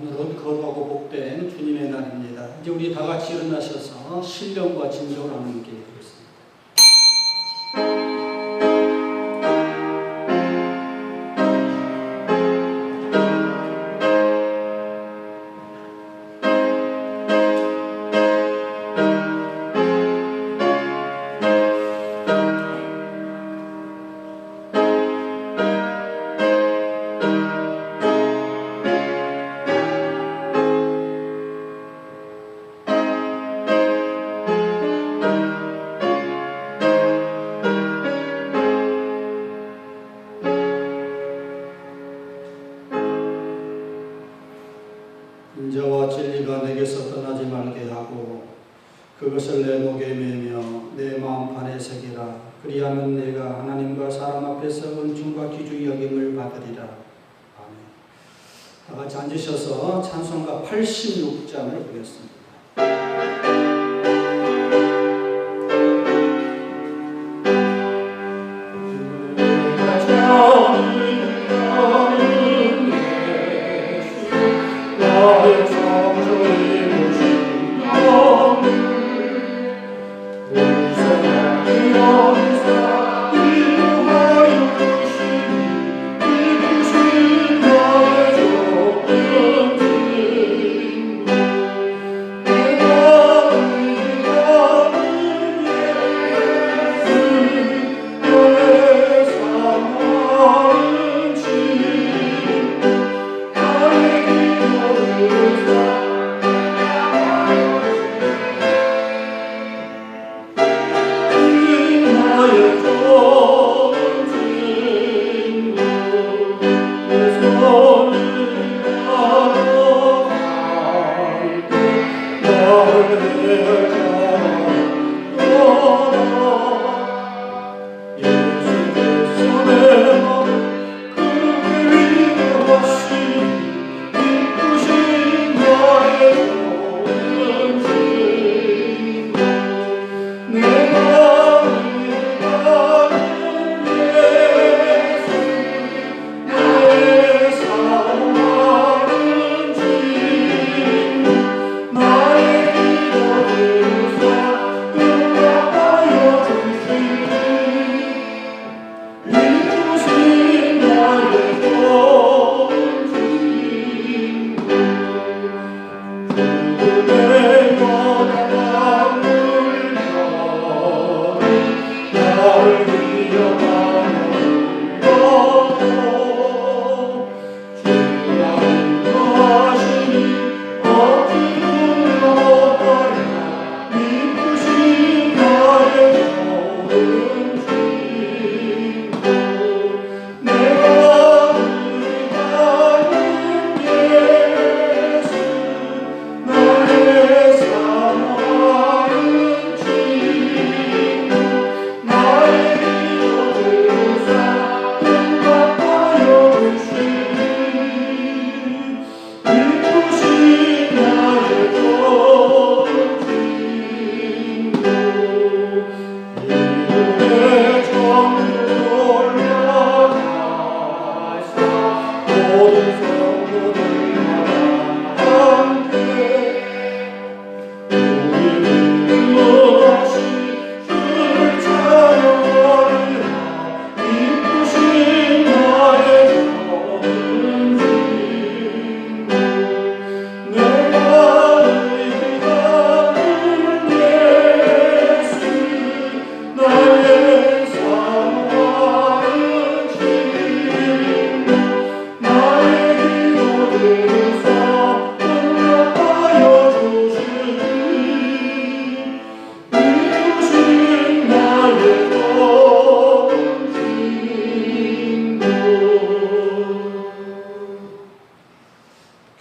오늘은 거룩하고 복된 주님의 날입니다. 이제 우리 다 같이 일어나셔서 신령과 진정을 함께 하겠습니다. 인자와 진리가 내게서 떠나지 말게 하고 그것을 내 목에 매며 내 마음 판에 새기라. 그리하면 내가 하나님과 사람 앞에서 은총과 기주 여김을 받으리라. 아멘. 다 같이 앉으셔서 찬송가 86장을 보겠습니다.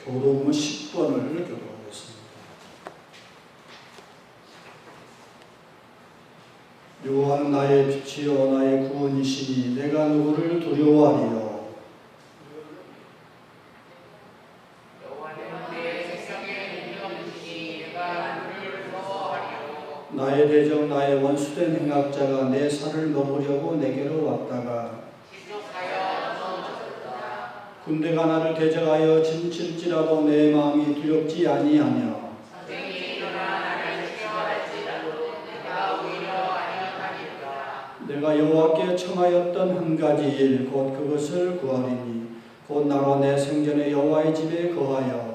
교도문 10번을 교도하겠습니다. 여호와는 나의 빛이요 나의 구원이시니 내가 누구를 두려워하리요. 나의 대적 나의 원수된 행악자가 내 살을 먹으려고 내게로 왔다가 군대가 나를 대적하여 진칠지라도 내 마음이 두렵지 아니하며 내가 여호와께 청하였던 한 가지 일 곧 그것을 구하리니 곧 나로 내 생전에 여호와의 집에 거하여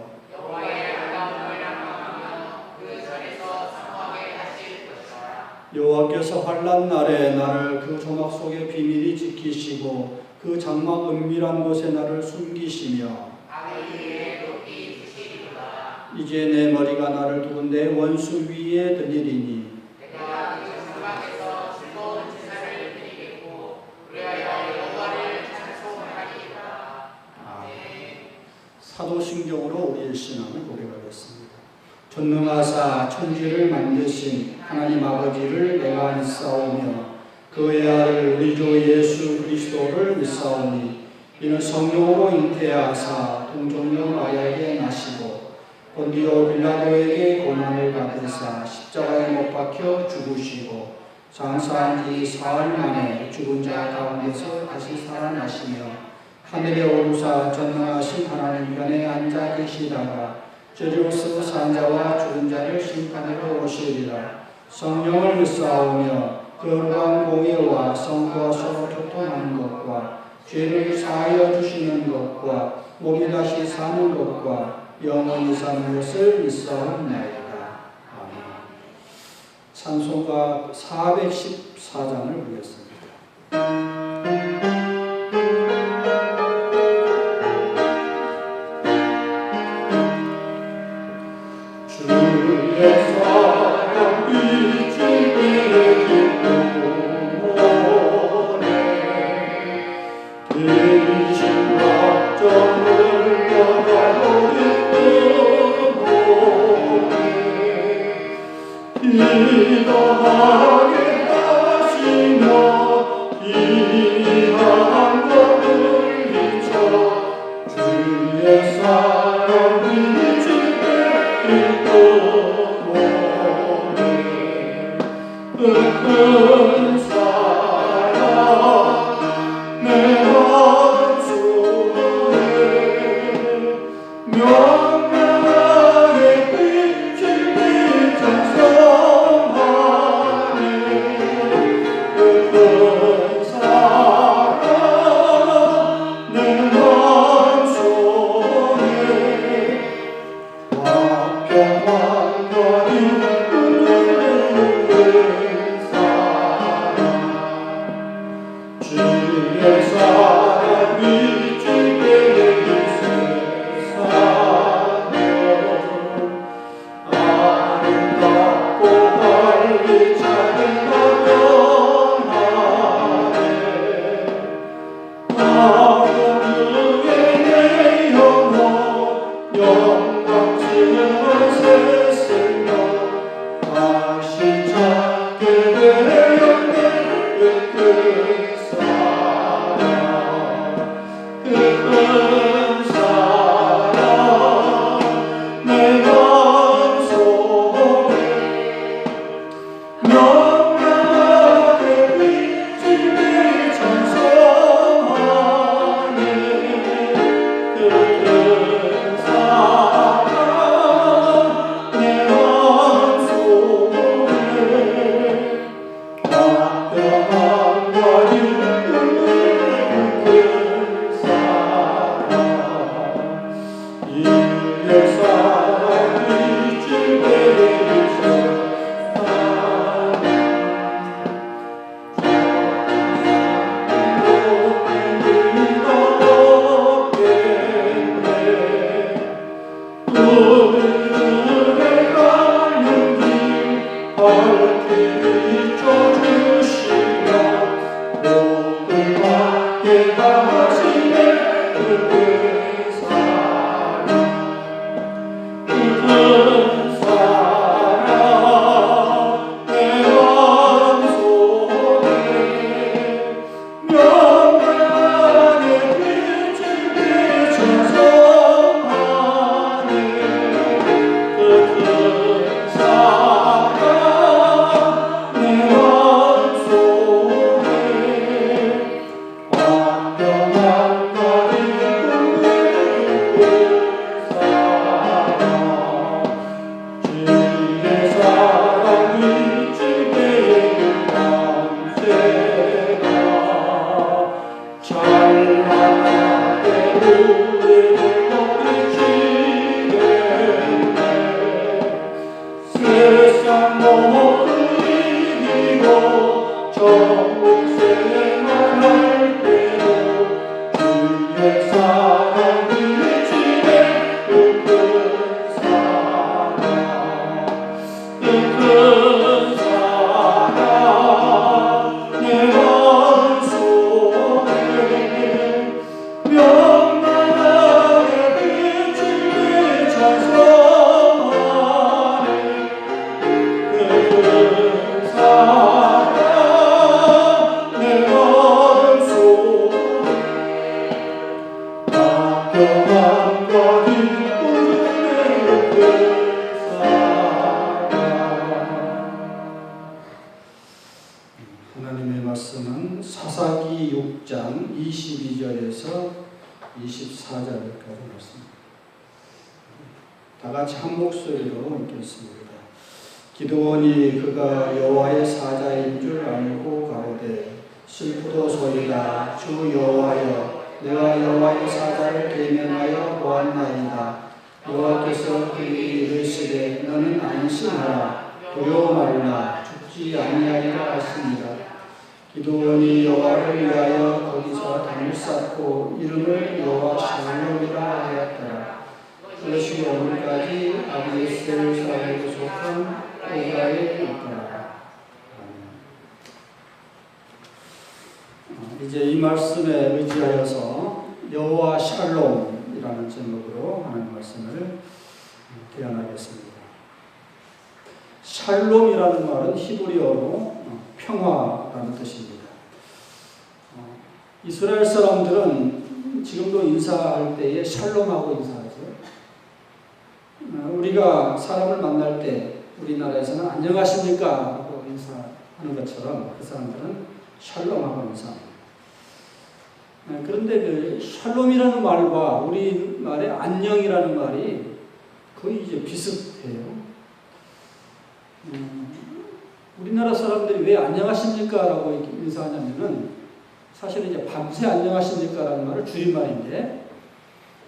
여호와께서 환난 날에 나를 그 조막 속에 비밀히 지키시고 그 장막 은밀한 곳에 나를 숨기시며 이제 내 머리가 나를 두고 내 원수 위에 들리리니 사도신경으로 우리의 신앙을 고백하겠습니다. 전능하사 천지를 만드신 하나님 아버지를 내가 믿사오며 그의 아들 우리 주 예수 그리스도를 믿사오니 이는 성령으로 잉태하사 동정녀 마리아에게 나시고 본디오 빌라도에게 고난을 받으사 십자가에 못 박혀 죽으시고 장사한 지 사흘 만에 죽은 자 가운데서 다시 살아나시며 하늘에 오르사 전능하신 하나님 편에 앉아 계시다가 저리로서 산 자와 죽은 자를 심판하러 오시리라. 성령을 믿사오며 거룩한 공의와 성부와 서로 교통하는 것과 죄를 사하여 주시는 것과 몸이 다시 사는 것과 영원히 사는 것을 믿사옵나이다. 아멘. 찬송가 414장을 부르겠습니다. 22절에서 24절까지 말씀. 다 같이 한 목소리로 읽겠습니다. 기드온이 그가 여호와의 사자인 줄 알고 가로되 슬프도소이다. 주 여호와여, 내가 여호와의 사자를 계명하여 보았나이다. 여호와께서 그에게 이르시되 너는 안심하라. 두려워 말라. 죽지 아니하리라 하십니다. 기드온이 여호와를 위하여 거기서 담을 쌓고 이름을 여호와 샬롬이라 하였더라. 그것이 오늘까지 아비에셀 사람에게 속한 오가에 있더라. 이제 이 말씀에 의지하여서 여호와 샬롬이라는 제목으로 하는 말씀을 대언하겠습니다. 샬롬이라는 말은 히브리어로 평화라는 뜻입니다. 이스라엘 사람들은 지금도 인사할 때에 샬롬하고 인사하죠. 우리가 사람을 만날 때 우리나라에서는 안녕하십니까 하고 인사하는 것처럼 그 사람들은 샬롬하고 인사합니다. 그런데 그 샬롬이라는 말과 우리말의 안녕이라는 말이 거의 이제 비슷해요. 우리나라 사람들이 왜 안녕하십니까 라고 인사하냐면은 사실은 이제 밤새 안녕하십니까 라는 말을 줄임말인데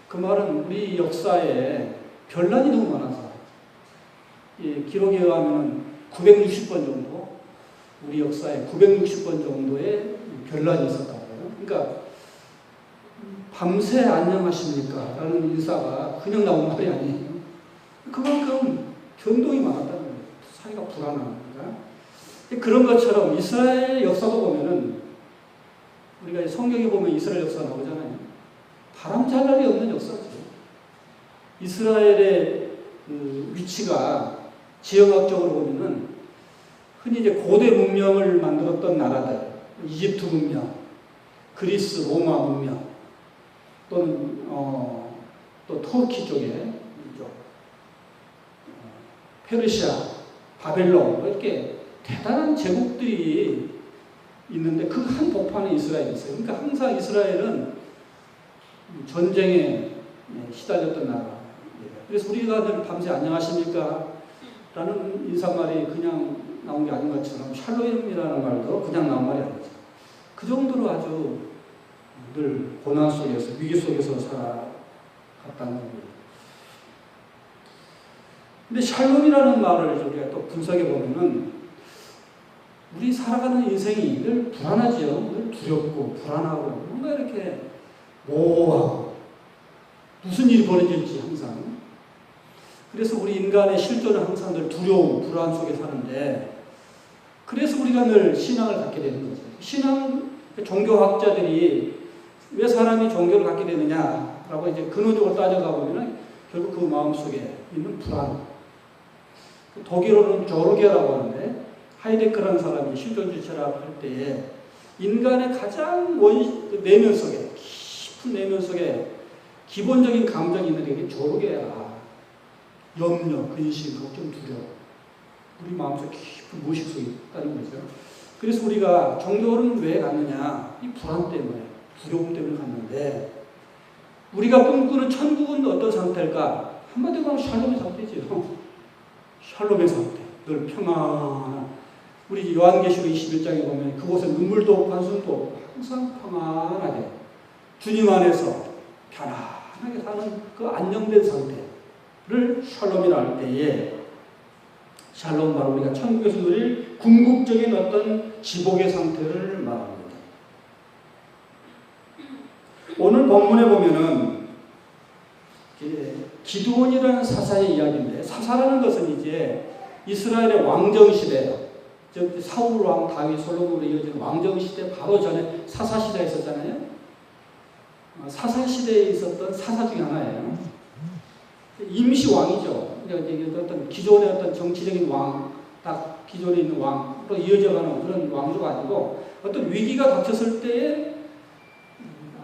그 말은 우리 역사에 변란이 너무 많아서 기록에 의하면 960번 정도 우리 역사에 960번 정도의 변란이 있었다고 해요. 그러니까 밤새 안녕하십니까 라는 인사가 그냥 나온 말이 아니에요. 그만큼 변동이 많았다는 거예요. 사이가 불안한 겁니다. 그런 것처럼 이스라엘 역사도 보면은 우리가 성경에 보면 이스라엘 역사 나오잖아요. 바람잘날이 없는 역사죠. 이스라엘의 그 위치가 지형학적으로 보면은 흔히 이제 고대 문명을 만들었던 나라들, 이집트 문명, 그리스, 로마 문명, 또는 또 터키 쪽에 페르시아, 바벨론 이렇게 대단한 제국들이 있는데 그 한 복판에 이스라엘이 있어요. 그러니까 항상 이스라엘은 전쟁에 시달렸던 나라. 그래서 우리가 늘 밤새 안녕하십니까? 라는 인사말이 그냥 나온 게 아닌 것처럼 샬롬이라는 말도 그냥 나온 말이 아니죠. 그 정도로 아주 늘 고난 속에서, 위기 속에서 살아갔다는 겁니다. 근데 샬롬이라는 말을 우리가 또 분석해 보면은 우리 살아가는 인생이 늘 불안하지요. 늘 두렵고 불안하고 뭔가 이렇게 모호하고 무슨 일이 벌어질지 항상. 그래서 우리 인간의 실존은 항상 늘 두려움, 불안 속에 사는데 그래서 우리가 늘 신앙을 갖게 되는 거죠. 종교학자들이 왜 사람이 종교를 갖게 되느냐라고 이제 근원적으로 따져가 보면은 결국 그 마음속에 있는 불안. 독일어로는 조르게라고 하는데 하이데크라는 사람이 실존주의 철학을 할 때에 인간의 가장 내면 속에 깊은 내면 속에 기본적인 감정이 있는 게 조르게야. 염려, 근심, 걱정, 두려움. 우리 마음속 깊은 무의식 속에 있다는 거죠. 그래서 우리가 종교는 왜 갔느냐? 이 불안 때문에, 두려움 때문에 갔는데 우리가 꿈꾸는 천국은 어떤 상태일까? 한마디로 하면 샬롬의 상태죠. 샬롬의 상태. 늘 평안한. 우리 요한계시록 21장에 보면 그곳에 눈물도 없고 한숨도 없고 항상 평안하게 주님 안에서 편안하게 사는 그 안정된 상태를 샬롬이라 할 때에 샬롬 바로 우리가 천국에서 누릴 궁극적인 어떤 지복의 상태를 말합니다. 오늘 본문에 보면은 기드온이라는 사사의 이야기인데 사사라는 것은 이제 이스라엘의 왕정시대 즉 사울 왕, 다윗, 솔로몬으로 이어진 왕정시대 바로 전에 사사시대가 있었잖아요. 사사시대에 있었던 사사 중에 하나예요. 임시왕이죠. 어떤 기존의 어떤 정치적인 왕, 딱 기존에 있는 왕으로 이어져가는 그런 왕조가 아니고 어떤 위기가 닥쳤을 때에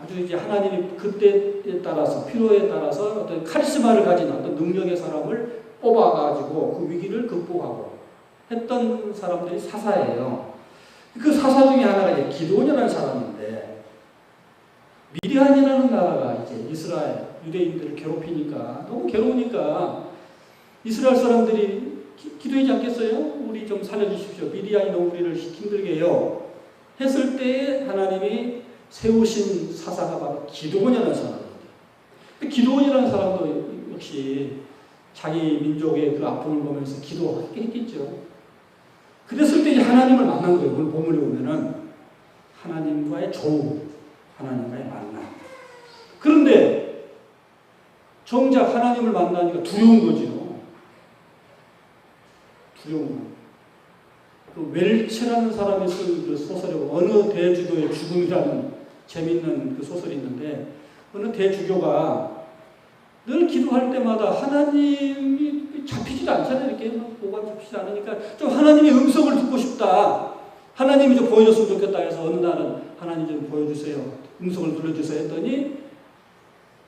아주 이제 하나님이 그때에 따라서 필요에 따라서 어떤 카리스마를 가진 어떤 능력의 사람을 뽑아가지고 그 위기를 극복하고 했던 사람들이 사사예요. 그 사사 중에 하나가 이제 기드온이라는 사람인데 미디안이라는 나라가 이제 이스라엘 유대인들을 괴롭히니까, 너무 괴로우니까 이스라엘 사람들이 기도하지 않겠어요? 우리 좀 살려주십시오. 미디안이 너무 우리를 힘들게 해요. 했을 때 하나님이 세우신 사사가 바로 기드온이라는 사람입니다. 기드온이라는 사람도 역시 자기 민족의 그 아픔을 보면서 기도했겠죠. 그랬을 때 이제 하나님을 만난 거예요. 오늘 본문에 보면은 하나님과의 조우, 하나님과의 만남. 그런데 정작 하나님을 만나니까 두려운 거죠. 두려운 거. 그 웰치라는 사람이 쓴 그 소설에 어느 대주교의 죽음이라는 재밌는 그 소설이 있는데, 어느 대주교가 늘 기도할 때마다 하나님이 잡히지도 않잖아요. 이렇게 뭐가 잡히지 않으니까 좀 하나님의 음성을 듣고 싶다. 하나님이 좀 보여줬으면 좋겠다 해서 어느 날은 하나님 좀 보여주세요. 음성을 들려주세요 했더니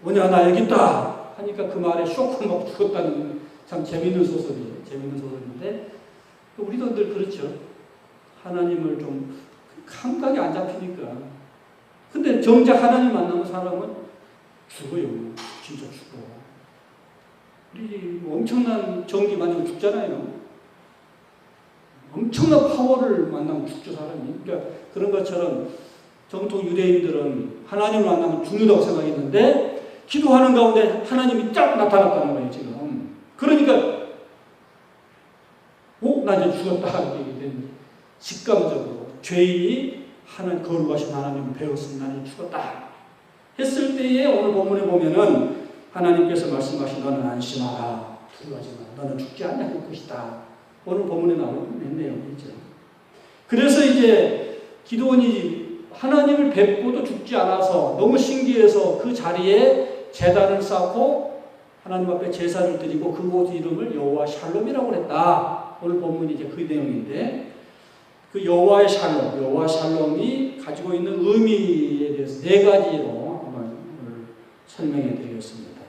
뭐냐 나 여기 있다 하니까 그 말에 쇼크 막 죽었다는 참 재밌는 소설이에요. 재밌는 소설인데 우리도 늘 그렇죠. 하나님을 좀 감각이 안 잡히니까. 근데 정작 하나님 만나는 사람은 죽어요. 진짜 죽어. 우리 엄청난 전기 만나면 죽잖아요. 엄청난 파워를 만나면 죽죠, 사람이. 그러니까 그런 것처럼 정통 유대인들은 하나님을 만나면 죽는다고 생각했는데 기도하는 가운데 하나님이 쫙 나타났다는 거예요, 지금. 그러니까 나 이제 죽었다 이렇게 된 직감적으로 죄인이 거룩하신 하나님을 배웠으면 나는 죽었다 했을 때에 오늘 본문에 보면은 하나님께서 말씀하신 너는 안심하라 두려워하지 마 너는 죽지 않을 것이다. 오늘 본문에 나오는 내용이죠. 그래서 이제 기드온이 하나님을 뵙고도 죽지 않아서 너무 신기해서 그 자리에 제단을 쌓고 하나님 앞에 제사를 드리고 그곳 이름을 여호와 샬롬이라고 했다. 오늘 본문이 이제 그 내용인데 그 여호와의 샬롬, 여호와 샬롬이 가지고 있는 의미에 대해서 네 가지로 한번 설명해 드리겠습니다.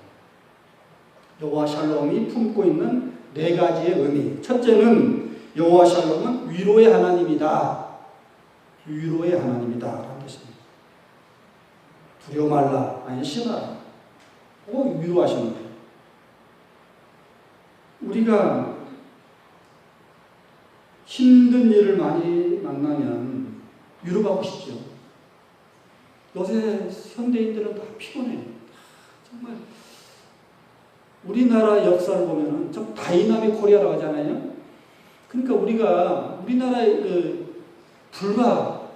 여호와 샬롬이 품고 있는 네 가지의 의미. 첫째는 여호와 샬롬은 위로의 하나님이다. 위로의 하나님이다. 라는 뜻입니다. 두려워 말라. 안심하라. 위로하시는 거예요. 우리가 힘든 일을 많이 만나면 위로받고 싶죠. 요새 현대인들은 다 피곤해요. 정말 우리나라 역사를 보면은 좀 다이나믹 코리아라고 하잖아요. 그러니까 우리나라의 불과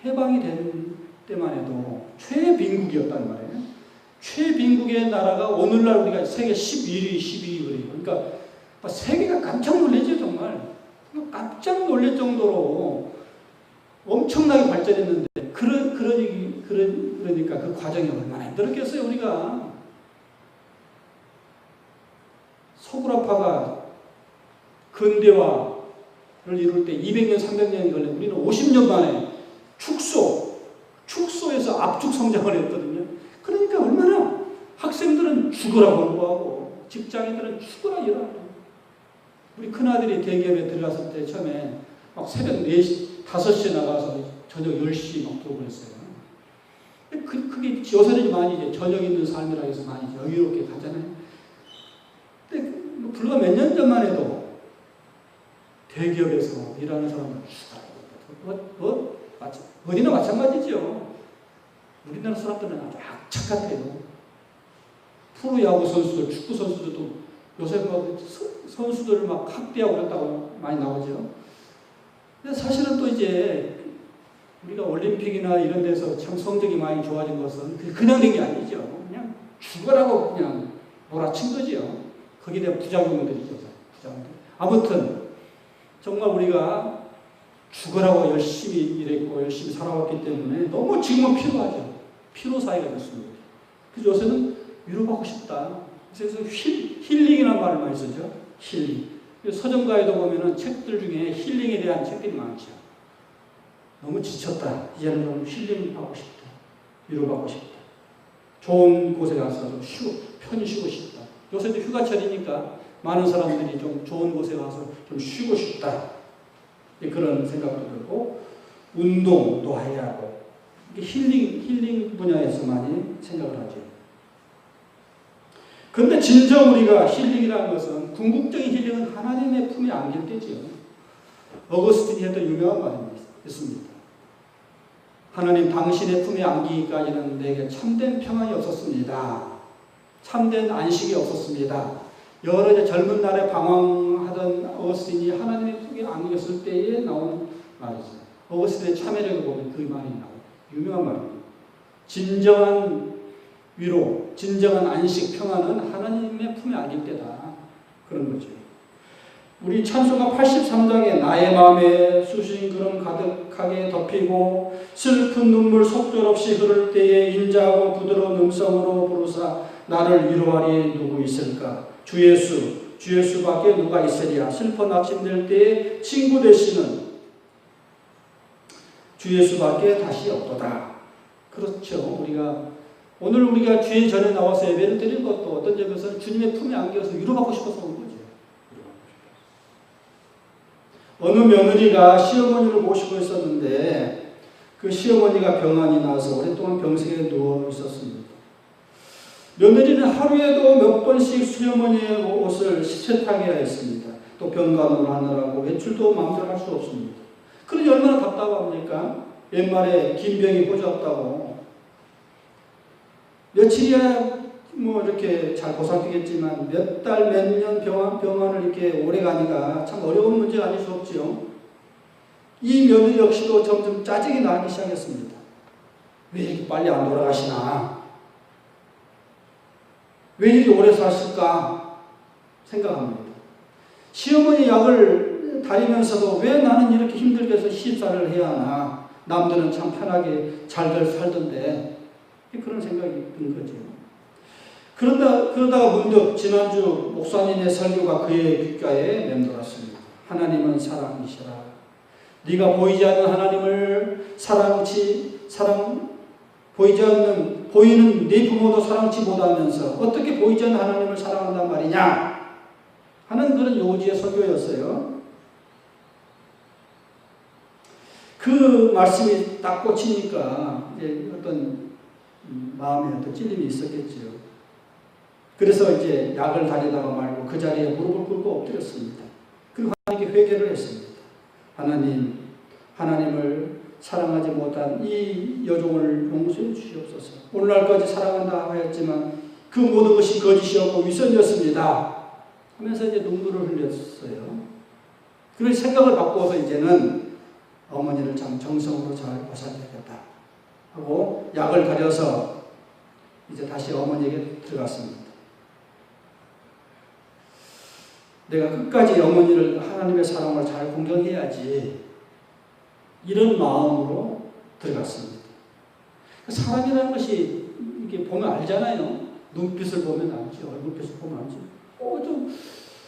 해방이 된 때만 해도 최빈국이었단 말이에요. 최빈국의 나라가 오늘날 우리가 세계 11위, 12위 그래요. 그러니까 세계가 깜짝 놀라죠, 정말. 깜짝 놀랄 정도로 엄청나게 발전했는데, 그러니까 그 과정이 얼마나 힘들었겠어요, 우리가. 서구라파가 근대화를 이룰 때 200년, 300년이 걸려 우리는 50년 만에 축소에서 압축 성장을 했거든요. 그러니까 얼마나 학생들은 죽어라 공부하고 직장인들은 죽어라 일하고. 우리 큰아들이 대기업에 들어갔을 때 처음에 막 새벽 4시, 5시에 나가서 저녁 10시 막 들어오고 그랬어요. 그게 요새는 많이 이제 저녁 있는 삶이라 해서 많이 여유롭게 가잖아요. 근데 불과 몇 년 전만 해도 대기업에서 일하는 사람은 어디나 마찬가지죠. 우리나라 사람들은 아주 악착 같아요. 프로야구 선수들, 축구 선수들도 요새 선수들을 막 학대하고 그랬다고 많이 나오죠. 근데 사실은 또 이제 우리가 올림픽이나 이런 데서 참 성적이 많이 좋아진 것은 그냥 된 게 아니죠. 그냥 죽어라고 그냥 몰아친 거죠. 거기에 대한 부작용들이죠. 아무튼 정말 우리가 죽어라고 열심히 일했고 열심히 살아왔기 때문에 너무 지금은 필요하죠. 필요사회가 됐습니다. 그래서 요새는 위로받고 싶다. 그래서 힐링이라는 말을 많이 쓰죠. 힐링. 서점가에도 보면은 책들 중에 힐링에 대한 책들이 많죠. 너무 지쳤다. 이제는 좀 힐링하고 싶다. 위로받고 싶다. 좋은 곳에 가서 좀 편히 쉬고 싶다. 요새도 휴가철이니까 많은 사람들이 좀 좋은 곳에 가서 좀 쉬고 싶다. 그런 생각도 들고 운동도 해야 하고 힐링 분야에서 많이 생각을 하죠. 그런데 진정 우리가 힐링이라는 것은 궁극적인 힐링은 하나님의 품에 안길 때지요. 어거스틴이 했던 유명한 말이 있습니다. 하나님 당신의 품에 안기기까지는 내게 참된 평안이 없었습니다. 참된 안식이 없었습니다. 여러 이제 젊은 날에 방황하던 어거스틴이 하나님의 품에 안겼을 때에 나온 말이죠. 어거스틴의 참회력을 보면 그 말이 나와요. 유명한 말입니다. 진정한 위로, 진정한 안식, 평안은 하나님의 품에 안길 때다. 그런 거죠. 우리 찬송가 83장에 나의 마음에 쑤신 구름 가득하게 덮이고 슬픈 눈물 속절없이 흐를 때에 인자하고 부드러운 음성으로 부르사 나를 위로하리 누구 있을까? 주 예수밖에 누가 있으리야. 슬퍼 낙심될 때에 친구 되시는 주 예수밖에 다시 없도다. 그렇죠. 오늘 우리가 주의 전에 나와서 예배를 드린 것도 어떤 점에서는 주님의 품에 안겨서 위로받고 싶어서 온 거죠. 어느 며느리가 시어머니를 모시고 있었는데 그 시어머니가 병환이 나서 오랫동안 병석에 누워 있었습니다. 며느리는 하루에도 몇 번씩 시어머니의 옷을 세탁해야 했습니다. 또 병간호를 하느라고 외출도 마음대로 할 수 없습니다. 그러니 얼마나 답답합니까? 옛말에 긴 병이 호졌다고. 며칠이야 이렇게 잘 보살피겠지만 몇 달, 몇 년 병원을 이렇게 오래 가니까 참 어려운 문제가 아닐 수 없지요. 이 며느리 역시도 점점 짜증이 나기 시작했습니다. 왜 이렇게 빨리 안 돌아가시나? 왜 이렇게 오래 사실까? 생각합니다. 시어머니 약을 다리면서도 왜 나는 이렇게 힘들게 해서 시집살이를 해야 하나? 남들은 참 편하게 잘들 살던데 그런 생각이 든 거죠. 그러다가 문득 지난주 목사님의 설교가 그의 귓가에 맴돌았습니다. 하나님은 사랑이시라. 네가 보이지 않는 하나님을 보이는 네 부모도 사랑치 못하면서 어떻게 보이지 않는 하나님을 사랑한단 말이냐 하는 그런 요지의 설교였어요. 그 말씀이 딱 꽂히니까 이제 어떤 마음에 어떤 찔림이 있었겠지요. 그래서 이제 약을 다리다가 말고 그 자리에 무릎을 꿇고 엎드렸습니다. 그리고 하나님께 회개를 했습니다. 하나님을 사랑하지 못한 이 여종을 용서해 주시옵소서. 오늘날까지 사랑한다 하였지만 그 모든 것이 거짓이었고 위선이었습니다. 하면서 이제 눈물을 흘렸어요. 그런 생각을 바꾸어서 이제는 어머니를 참 정성으로 잘 보살펴야겠다 하고 약을 가려서 이제 다시 어머니에게 들어갔습니다. 내가 끝까지 어머니를 하나님의 사랑을 잘 공경해야지 이런 마음으로 들어갔습니다. 사람이라는 것이 이렇게 보면 알잖아요. 눈빛을 보면 알지, 얼굴빛을 보면 알지. 좀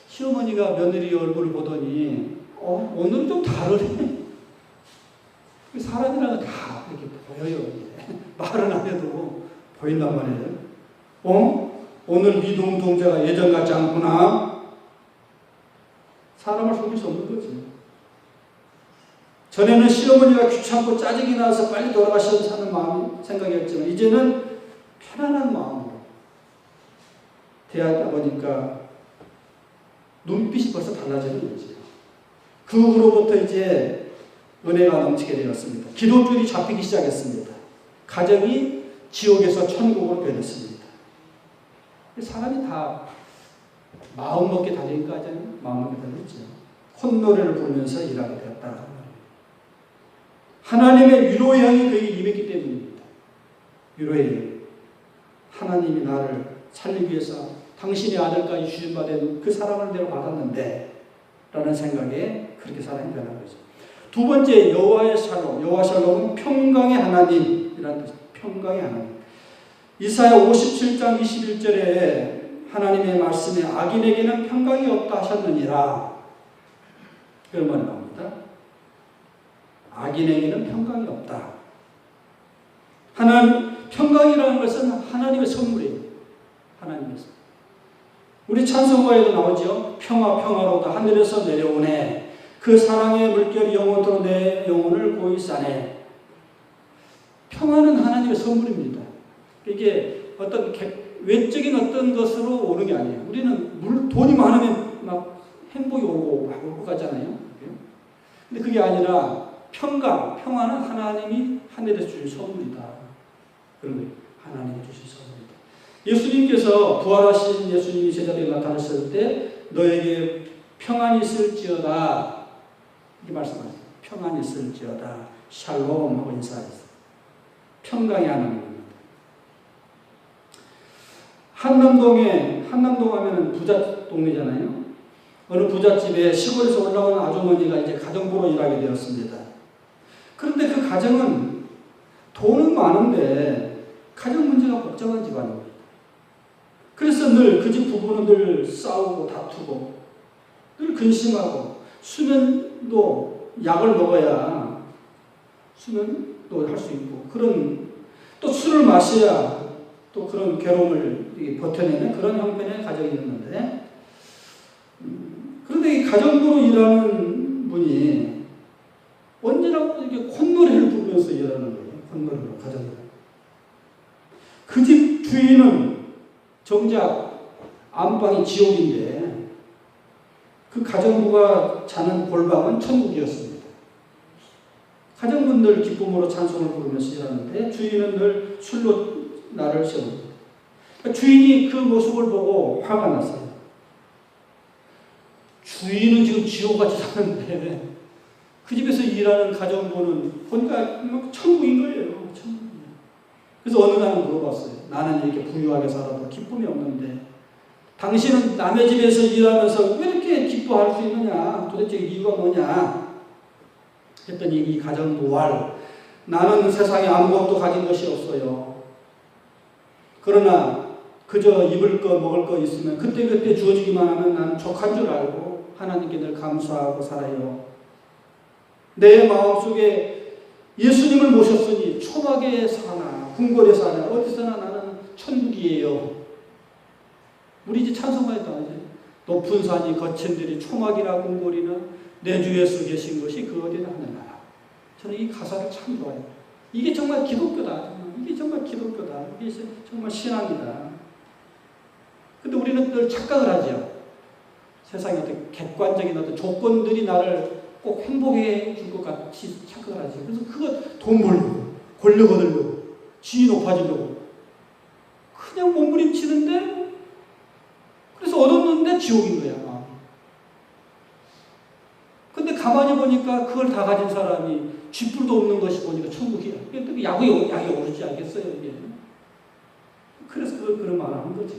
시어머니가 며느리 얼굴을 보더니 오늘 좀 다르네. 사람이라는 건 다 이렇게 보여요. 말은 안 해도 보인단 말이에요. 오늘 네 동자가 예전 같지 않구나. 사람을 속일 수 없는 거지. 전에는 시어머니가 귀찮고 짜증이 나서 빨리 돌아가셔서 사는 마음이 생각이었지만 이제는 편안한 마음으로 대하다 보니까 눈빛이 벌써 달라지는 거지. 그 후로부터 이제 은혜가 넘치게 되었습니다. 기도줄이 잡히기 시작했습니다. 가정이 지옥에서 천국으로 변했습니다. 사람이 다 마음먹게 달리니까 마음먹게 달렸죠. 콧노래를 부르면서 일하게 되었다. 하나님의 위로의 향이 그에게 임했기 때문입니다. 위로의 향. 하나님이 나를 살리기 위해서 당신의 아들까지 주신 바 된 그 사랑을 내가 받았는데 라는 생각에 그렇게 사랑이 변한 거죠. 두 번째 여호와의 샬롬. 여호와 샬롬은 평강의 하나님이라는 뜻입니다. 평강의 하나님. 이사야 57장 21절에 하나님의 말씀에 악인에게는 평강이 없다 하셨느니라. 그런 말이 나옵니다. 악인에게는 평강이 없다. 평강이라는 것은 하나님의 선물이에요. 하나님의 선물. 우리 찬송가에도 나오죠. 평화로다 하늘에서 내려오네. 그 사랑의 물결이 영원토록 내 영혼을 고이 싸네. 평화는 하나님의 선물입니다. 이게 어떤 외적인 어떤 것으로 오는 게 아니에요. 우리는 돈이 많으면 막 행복이 오고 막 올 것 같잖아요. 근데 그게 아니라 평화는 하나님이 하늘에서 주신 선물이다. 그런 거예요. 하나님이 주신 선물이다. 예수님께서 부활하신 예수님이 제자리에 나타나셨을 때 너에게 평안이 있을지어다 이렇게 말씀하셨어요. 평안이 있을지어다. 샬롬 하고 인사했어요. 평강의 하나님입니다. 한남동 하면은 부자 동네잖아요. 어느 부잣집에 시골에서 올라온 아주머니가 이제 가정부로 일하게 되었습니다. 그런데 그 가정은 돈은 많은데 가정 문제가 복잡한 집안입니다. 그래서 늘 그 집 부부는 늘 싸우고 다투고 늘 근심하고 수면도 약을 먹어야 수면도 할 수 있고 또 술을 마셔야 또 그런 괴로움을 버텨내는 그런 형편의 가정이었는데 그런데 이 가정부로 일하는 분이 언제나 이렇게 콧노래를 부르면서 일하는 거예요. 콧노래로 가정부로. 그 집 주인은 정작 안방이 지옥인데 그 가정부가 자는 골방은 천국이었습니다. 가정분들 기쁨으로 찬송을 부르면서 일하는데 주인은 늘 술로 나를 세웁니다. 그러니까 주인이 그 모습을 보고 화가 났어요. 주인은 지금 지옥같이 사는데 그 집에서 일하는 가정부는 보니까 천국인 거예요. 천국이에요. 그래서 어느 날은 물어봤어요. 나는 이렇게 부유하게 살아도 기쁨이 없는데 당신은 남의 집에서 일하면서 왜 이렇게 기뻐할 수 있느냐? 도대체 이유가 뭐냐? 했더니 이 가정부활 나는 세상에 아무것도 가진 것이 없어요. 그러나 그저 입을 거 먹을 거 있으면 그때그때 주어지기만 하면 나는 족한 줄 알고 하나님께 늘 감사하고 살아요. 내 마음속에 예수님을 모셨으니 초막에 사나 궁궐에 사나 어디서나 나는 천국이에요. 우리 이제 찬송하였다. 이제 높은 산이 거친 들이 초막이나 궁궐이나 내 주 예수 계신 것이 그 어디나 하느라. 저는 이 가사를 참 좋아해요. 이게 정말 기독교다. 이게 정말 기독교다. 이게 정말 신앙이다. 근데 우리는 늘 착각을 하죠. 세상의 어떤 객관적인 어떤 조건들이 나를 꼭 행복해 줄 것 같이 착각을 하죠. 그래서 그거 돈 벌려고, 권력 얻으려고, 지위 높아지려고 그냥 몸부림치는데 그래서 얻었는데 지옥인 거야. 근데 가만히 보니까 그걸 다 가진 사람이 쥐뿔도 없는 것이 보니까 천국이야. 이게 약이 오르지 않겠어요, 이게. 그래서 그런 말을 하는 거죠.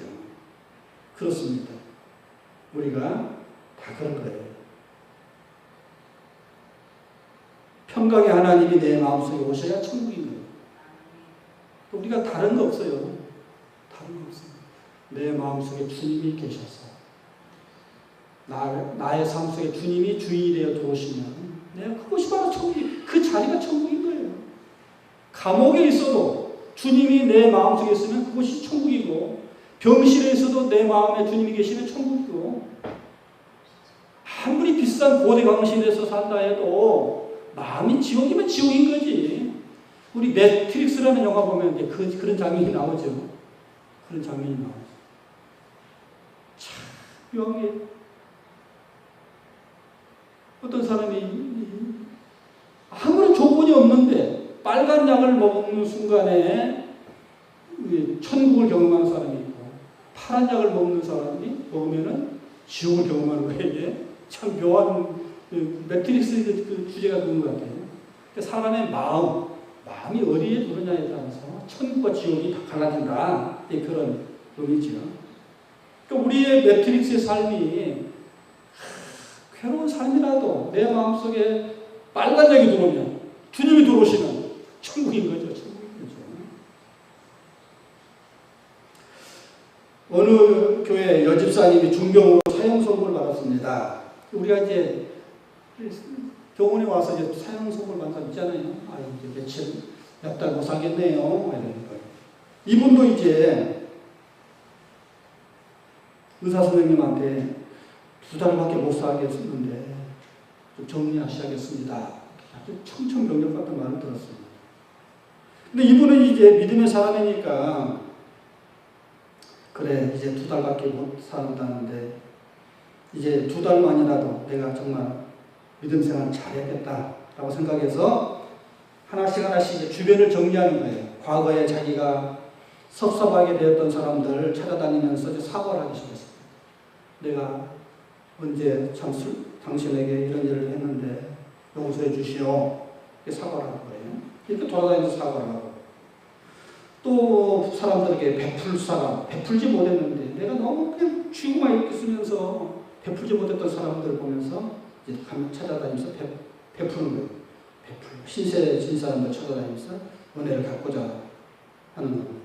그렇습니다. 우리가 다 그런 거예요. 평강의 하나님이 내 마음속에 오셔야 천국인 거예요. 우리가 다른 거 없어요. 다른 거 없어요. 내 마음속에 주님이 계셔서 나의 삶 속에 주님이 주인이 되어 들어오시면 내가 그것이 바로 천국이 그 자리가 천국인 거예요. 감옥에 있어도 주님이 내 마음속에 있으면 그것이 천국이고 병실에 있어도 내 마음에 주님이 계시면 천국이고 아무리 비싼 고대 강실에서 산다 해도 마음이 지옥이면 지옥인 거지. 우리 매트릭스라는 영화 보면 이제 그런 장면이 나오죠. 그런 장면이 나오죠. 참 묘하게 어떤 사람이 아무런 조건이 없는데 빨간 약을 먹는 순간에 천국을 경험하는 사람이 있고 파란 약을 먹는 사람이 먹으면은 지옥을 경험하는 거예요. 이게 참 묘한 매트릭스 그 주제가 그런 것 같아요. 사람의 마음이 어디에 두느냐에 따라서 천국과 지옥이 다 갈라진다. 그런 의미죠. 그러니까 우리의 매트릭스의 삶이 괴로운 삶이라도 내 마음속에 빨간 약이 들어오면 주님이 들어오시면 천국인 거죠. 천국인 거죠. 어느 교회 여집사님이 중병으로 사형 선고를 받았습니다. 우리가 이제 병원에 와서 이제 사형 선고를 받은 사람 있잖아요. 이제 몇 달 못 살겠네요. 이러는 거예요. 이분도 이제 의사 선생님한테 2달밖에 못 살겠는데 좀 정리하셔야겠습니다. 아주 청천벽력 같은 말을 들었습니다. 근데 이분은 이제 믿음의 사람이니까 그래 이제 2달밖에 못 산다는데 이제 2달만이라도 내가 정말 믿음 생활 잘해야겠다라고 생각해서 하나씩 이제 주변을 정리하는 거예요. 과거에 자기가 섭섭하게 되었던 사람들을 찾아다니면서 이제 사과를 하기 시작했습니다. 내가 언제 참 당신에게 이런 일을 했는데 용서해 주시오. 이렇게 사과를 하는 거예요. 이렇게 돌아다니면서 사과를 하고 또 사람들에게 베풀지 못했는데 내가 너무 그냥 쥐고만 이렇게 쓰면서 베풀지 못했던 사람들을 보면서 이제 찾아다니면서 베푸는 거예요. 신세 진 사람들 찾아다니면서 은혜를 갖고자 하는 겁니다.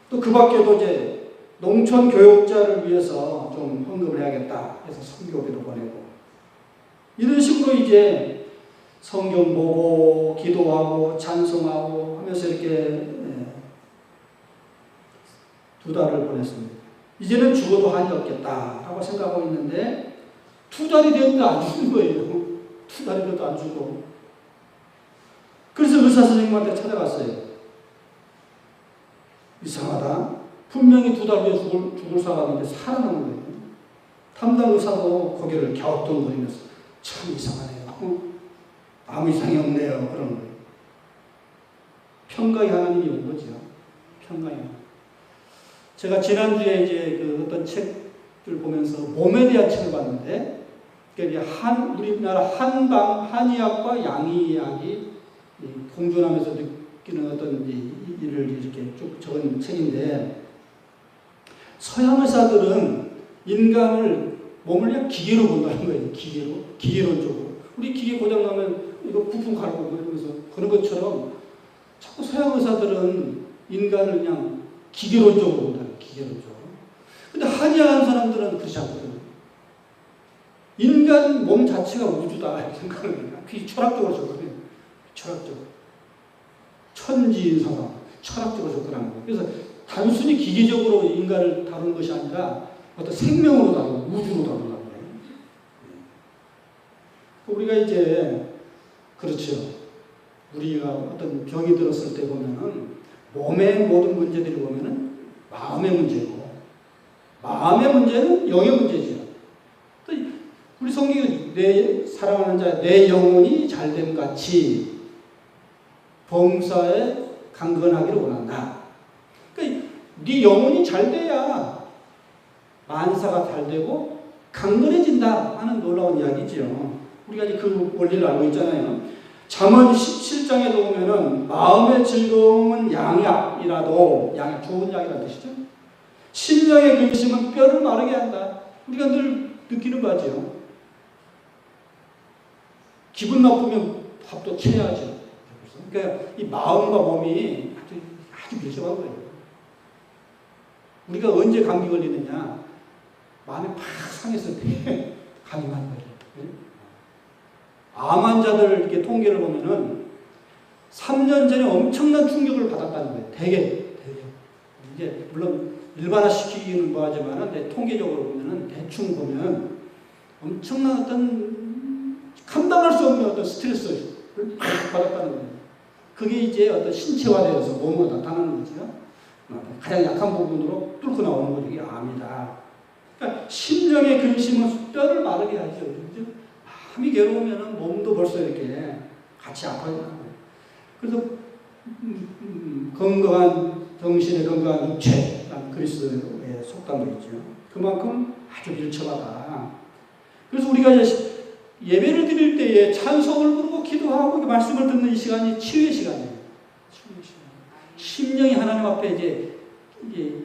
또 그 밖에도 이제 농촌 교육자를 위해서 좀 헌금을 해야겠다 해서 선교비도 보내고 이런 식으로 이제 성경 보고 기도하고 찬송하고 하면서 이렇게 2달을 보냈습니다. 이제는 죽어도 한이 없겠다라고 생각하고 있는데 2달이 됐는데 안 죽는 거예요. 2달이 돼도 안 죽고. 그래서 의사 선생님한테 찾아갔어요. 이상하다. 분명히 2달 후에 죽을 사람인데 살아남은 거예요. 담당 의사도 고개를 갸우뚱거리면서 참 이상하네요. 아무 이상이 없네요. 그런 거예요. 평강의 하나님이 온 거죠. 평강의 하나님. 제가 지난주에 이제 그 어떤 책을 보면서 몸에 대한 책을 봤는데, 우리나라 한의학과 양의학이 공존하면서 느끼는 어떤 일을 이렇게 쭉 적은 책인데, 서양 의사들은 인간을 몸을 그냥 기계로 본다는 거예요. 기계론적으로. 우리 기계 고장 나면 이거 부품 갈고 이러면서 그런 것처럼 자꾸 서양 의사들은 인간을 그냥 기계론적으로 본다는 거예요. 기계론적으로. 근데 한의하는 사람들은 그렇지 않거든요. 인간 몸 자체가 우주다 이렇게 생각을 해요. 그게 철학적으로 접근해요. 철학적으로. 천지인사상 철학적으로 접근하는 거예요. 그래서 단순히 기계적으로 인간을 다루는 것이 아니라 어떤 생명으로 다루고 우주로 다루는 거예요. 우리가 이제 그렇죠. 우리가 어떤 병이 들었을 때 보면은 몸의 모든 문제들이 보면은 마음의 문제고 마음의 문제는 영의 문제죠. 또 우리 성경이 내 사랑하는 자 내 영혼이 잘됨 같이 범사에 강건하기를 원한다. 그러니까 네 영혼이 잘 돼야 만사가 잘 되고 강건해진다 하는 놀라운 이야기죠. 우리가 이제 그 원리를 알고 있잖아요. 잠언 17장에도 보면은 마음의 즐거움은 양약이라도 양약 좋은 약이라는 뜻이죠. 심령의 근심은 뼈를 마르게 한다. 우리가 늘 느끼는 거죠. 기분 나쁘면 밥도 채야죠. 그러니까 이 마음과 몸이 아주 밀접한 거예요. 우리가 언제 감기 걸리느냐? 마음이 팍 상했을 때 감기 많이 걸려요. 암 환자들 이렇게 통계를 보면은 3년 전에 엄청난 충격을 받았다는 거예요. 되게. 이제 물론 일반화시키기는 뭐하지만은 통계적으로 보면은 대충 보면 엄청난 어떤 감당할 수 없는 어떤 스트레스를 받았다는 거예요. 그게 이제 어떤 신체화되어서 몸으로 나타나는 거죠. 가장 약한 부분으로 뚫고 나오는 거죠. 이게 암이다. 그러니까 심령의 근심은 뼈를 마르게 하죠. 그렇죠? 마음이 괴로우면 몸도 벌써 이렇게 같이 아파지는 거예요. 그래서 건강한 정신의 건강한 육체라는 그리스도의 속담도 있죠. 그만큼 아주 밀접하다. 그래서 우리가 이제 예배를 드릴 때에 찬송을 부르고 기도하고 말씀을 듣는 이 시간이 치유의 시간이에요. 치유의 시간. 심령이 하나님 앞에 이제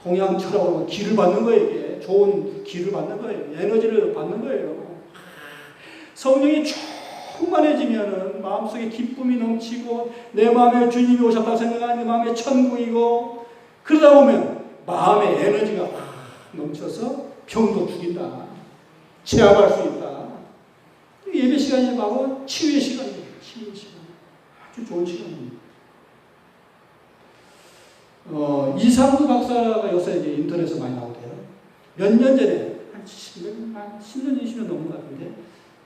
동양처럼 기를 받는 거예요. 이게 좋은 기를 받는 거예요. 에너지를 받는 거예요. 성령이 충만해지면은 마음속에 기쁨이 넘치고 내 마음에 주님이 오셨다고 생각하는 내 마음에 천국이고 그러다 보면 마음의 에너지가 넘쳐서 병도 죽인다. 제압할 수 있다. 예배 시간이 바로 치유의 시간이에요. 치유의 시간. 아주 좋은 시간입니다. 이상구 박사가 요새 이제 인터넷에 많이 나오대요. 몇 년 전에, 한 10년, 20년 넘은 것 같은데,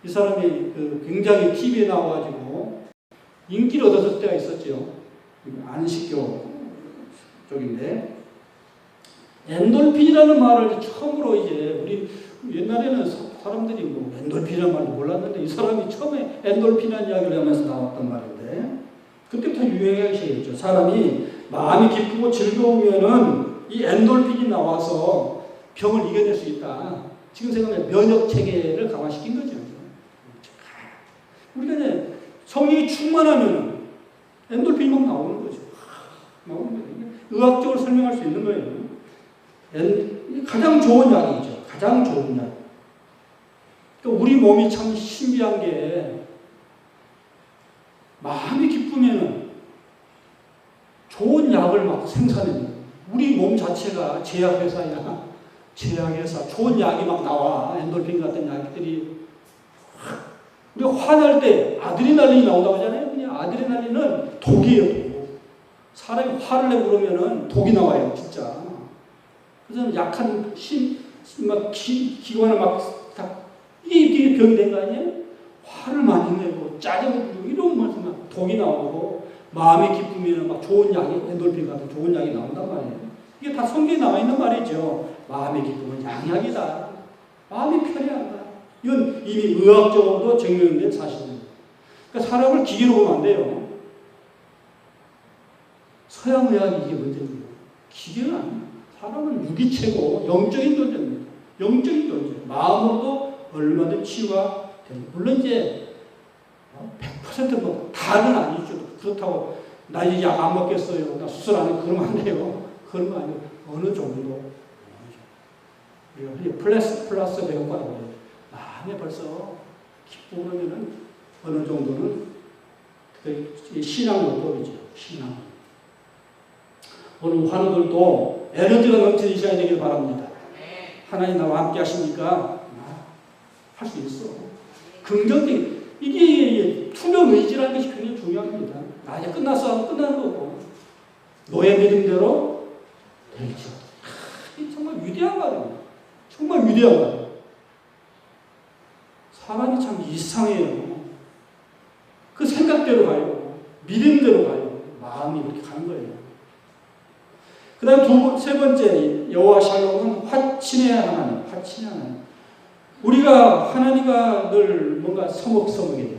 이 사람이 굉장히 TV에 나와가지고, 인기를 얻었을 때가 있었죠. 안식교 쪽인데 엔돌핀이라는 말을 처음으로 이제 우리 옛날에는 사람들이 뭐 엔돌핀이라는 말도 몰랐는데 이 사람이 처음에 엔돌핀이라는 이야기를 하면서 나왔단 말인데 그때부터 유행하기 시작했죠. 사람이 마음이 기쁘고 즐거우면은 이 엔돌핀이 나와서 병을 이겨낼 수 있다. 지금 생각하면 면역 체계를 강화시킨 거죠. 우리가 이제 성령이 충만하면 엔돌핀이 막 나오는 거죠. 나오는 거예요. 의학적으로 설명할 수 있는 거예요. 가장 좋은 약이죠. 가장 좋은 약. 그러니까 우리 몸이 참 신비한 게 마음이 기쁘면은 좋은 약을 막 생산해요. 우리 몸 자체가 제약회사야. 제약회사. 좋은 약이 막 나와. 엔돌핀 같은 약들이. 우리가 화날 때 아드레날린이 나온다고 하잖아요. 그냥 아드레날린은 독이에요. 독. 사람이 화를 내고 그러면은 독이 나와요. 진짜. 그래서 약한 기관을 이게 병이 된 거 아니에요? 화를 많이 내고 짜증을 부리고 이러면서 막 독이 나오고 마음이 기쁘면 막 좋은 약이 엔돌핀 같은 좋은 약이 나온단 말이에요. 이게 다 성경에 나와 있는 말이죠. 마음이 기쁘면 양약이다. 마음이 편해한다. 이건 이미 의학적으로도 증명된 사실입니다. 그러니까 사람을 기계로 보면 안 돼요. 서양 의학이 이게 문제입니다. 기계는 아니에요. 사람은 유기체고 영적인 존재입니다. 영적인 존재. 마음으로도 얼마든지 치유가 됩니다. 물론 이제 100% 뭐 다는 아니죠. 그렇다고 나 이제 약 안 먹겠어요. 나 수술 안 해. 그러면 안 돼요. 그런 거 아니고 어느 정도. 우리가 플러스 배우과라고 해요. 마음에 벌써 기쁘고 그러면은 어느 정도는 신앙요법이죠. 신앙. 오늘 환우들도 에너지가 넘치셔야 되길 바랍니다. 하나님 나와 함께 하시니까 할 수 있어. 긍정적인 이게 투명 의지라는 것이 굉장히 중요합니다. 나 이제 끝났어. 끝나는 거고 너의 믿음대로 되죠. 이 정말 위대한 말이에요. 정말 위대한 말이에요. 사람이 참 이상해요. 그 생각대로 가요. 믿음대로 가요. 마음이 그렇게 가는 거예요. 그 다음 세 번째 여호와 샬롬은 화친의 하나님. 화친의 하나님. 우리가 하나님과 늘 뭔가 서먹서먹해요.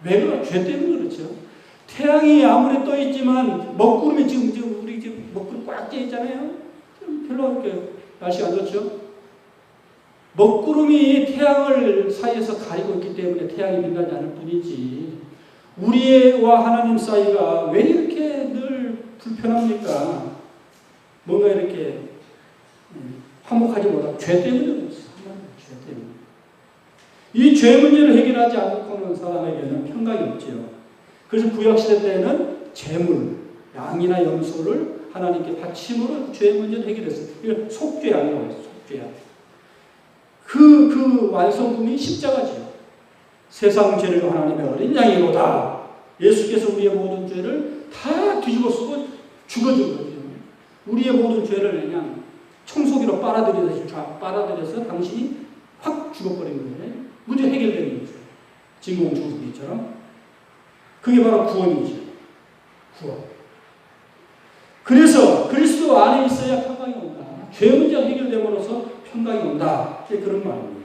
왜 그래? 죄 때문에 그렇죠. 태양이 아무리 떠 있지만 먹구름이 지금 우리 지금 먹구름 꽉 껴 있잖아요. 별로 이렇게 날씨가 안 좋죠. 먹구름이 태양을 사이에서 가리고 있기 때문에 태양이 빛나지 않을 뿐이지. 우리와 하나님 사이가 왜 이렇게 늘 불편합니까? 뭔가 이렇게 화목하지 못하고 죄 때문에 그렇죠. 죄 때문에. 이 죄 문제를 해결하지 않고는 사람에게는 평강이 없지요. 그래서 구약시대 때는 제물, 양이나 염소를 하나님께 바침으로 죄 문제를 해결했어요. 이걸 속죄양이라고 해요. 속죄양. 그 완성품이 십자가죠. 세상 죄를 하나님의 어린 양이로다. 예수께서 우리의 모든 죄를 다 뒤집어 쓰고 죽어준 거죠. 우리의 모든 죄를 그냥 청소기로 빨아들여서 당신이 확 죽어버린 거예요. 문제 해결되는 거죠. 진공청소기처럼. 그게 바로 구원이죠. 구원. 그래서 그리스도 안에 있어야 평강이 온다. 죄 문제가 해결됨으로써 평강이 온다. 그런 말입니다.